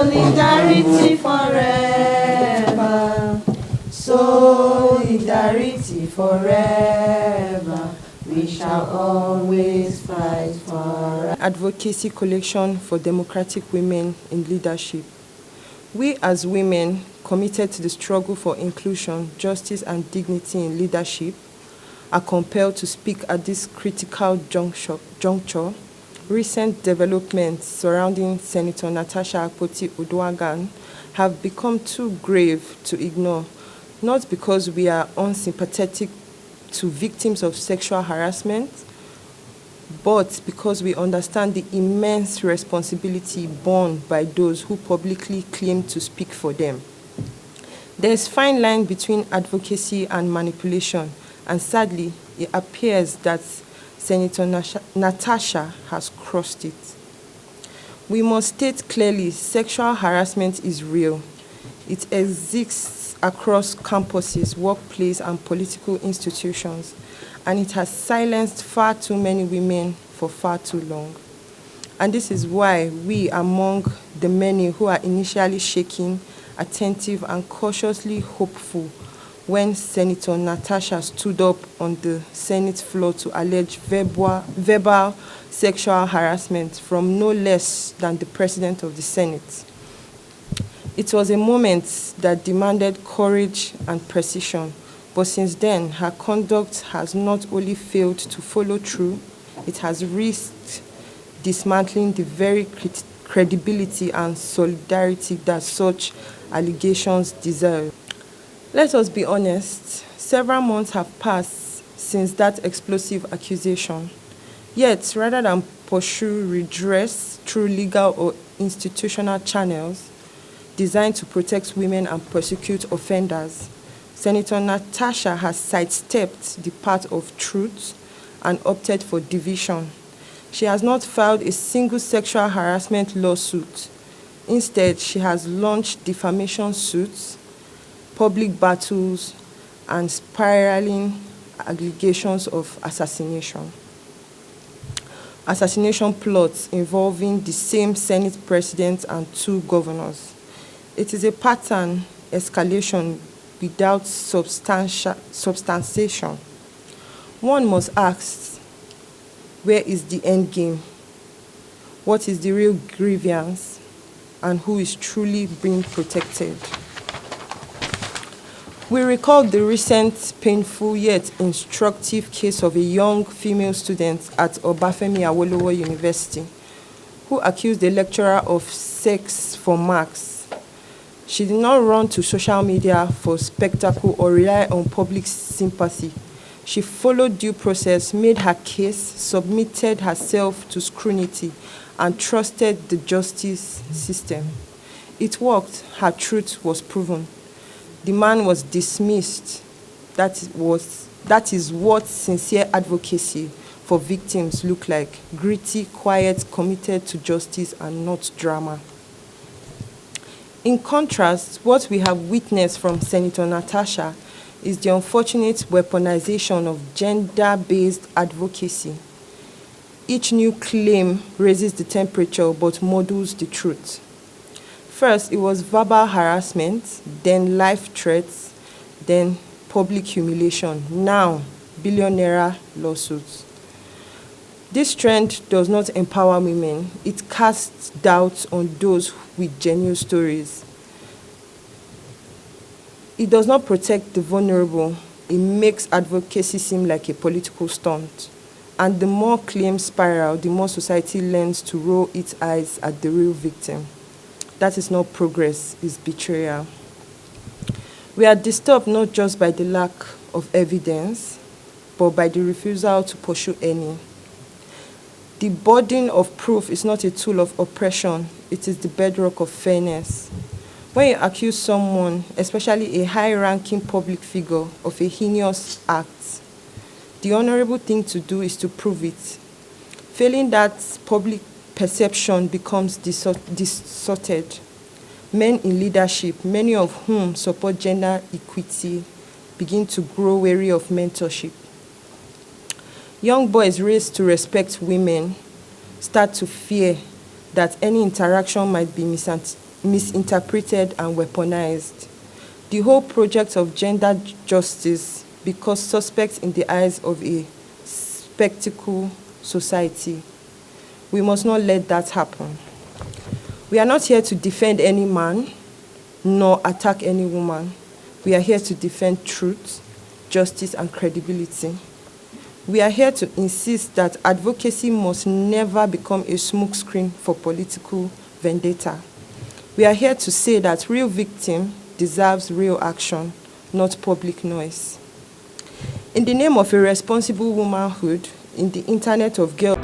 Solidarity forever. Solidarity forever. We shall always fight for Advocacy collection for democratic women in leadership. We as women committed to the struggle for inclusion, justice, and dignity in leadership are compelled to speak at this critical juncture. Recent developments surrounding Senator Natasha Akpoti have become too grave to ignore, not because we are unsympathetic to victims of sexual harassment, but because we understand the immense responsibility borne by those who publicly claim to speak for them. There's a fine line between advocacy and manipulation, and sadly, it appears that Senator Natasha has crossed it. We must state clearly, sexual harassment is real. It exists across campuses, workplaces, and political institutions, and it has silenced far too many women for far too long. And this is why we, among the many who are initially shaking, attentive, and cautiously hopeful when Senator Natasha stood up on the Senate floor to allege verbal sexual harassment from no less than the President of the Senate. It was a moment that demanded courage and precision, but since then, her conduct has not only failed to follow through, it has risked dismantling the very credibility and solidarity that such allegations deserve. Let us be honest, several months have passed since that explosive accusation. Yet, rather than pursue redress through legal or institutional channels designed to protect women and prosecute offenders, Senator Natasha has sidestepped the path of truth and opted for division. She has not filed a single sexual harassment lawsuit. Instead, she has launched defamation suits, public battles, and spiraling allegations of assassination plots involving the same Senate president and two governors. It is a pattern escalation without substantiation. One must ask, where is the end game? What is the real grievance? And who is truly being protected? We recall the recent painful yet instructive case of a young female student at Obafemi Awolowo University who accused a lecturer of sex for marks. She did not run to social media for spectacle or rely on public sympathy. She followed due process, made her case, submitted herself to scrutiny, and trusted the justice system. It worked. Her truth was proven. The man was dismissed. That is what sincere advocacy for victims look like: gritty, quiet, committed to justice and not drama. In contrast, what we have witnessed from Senator Natasha is the unfortunate weaponization of gender-based advocacy. Each new claim raises the temperature but muddles the truth. First, it was verbal harassment, then life threats, then public humiliation, now billionaire lawsuits. This trend does not empower women. It casts doubt on those with genuine stories. It does not protect the vulnerable. It makes advocacy seem like a political stunt. And the more claims spiral, the more society learns to roll its eyes at the real victim. That is not progress, it's betrayal. We are disturbed not just by the lack of evidence, but by the refusal to pursue any. The burden of proof is not a tool of oppression, it is the bedrock of fairness. When you accuse someone, especially a high-ranking public figure, of a heinous act, the honorable thing to do is to prove it. Failing that, public perception becomes distorted. Men in leadership, many of whom support gender equity, begin to grow weary of mentorship. Young boys raised to respect women start to fear that any interaction might be misinterpreted and weaponized. The whole project of gender justice becomes suspect in the eyes of a spectacle society. We must not let that happen. We are not here to defend any man, nor attack any woman. We are here to defend truth, justice, and credibility. We are here to insist that advocacy must never become a smokescreen for political vendetta. We are here to say that real victim deserves real action, not public noise. In the name of a responsible womanhood, in the internet of girls,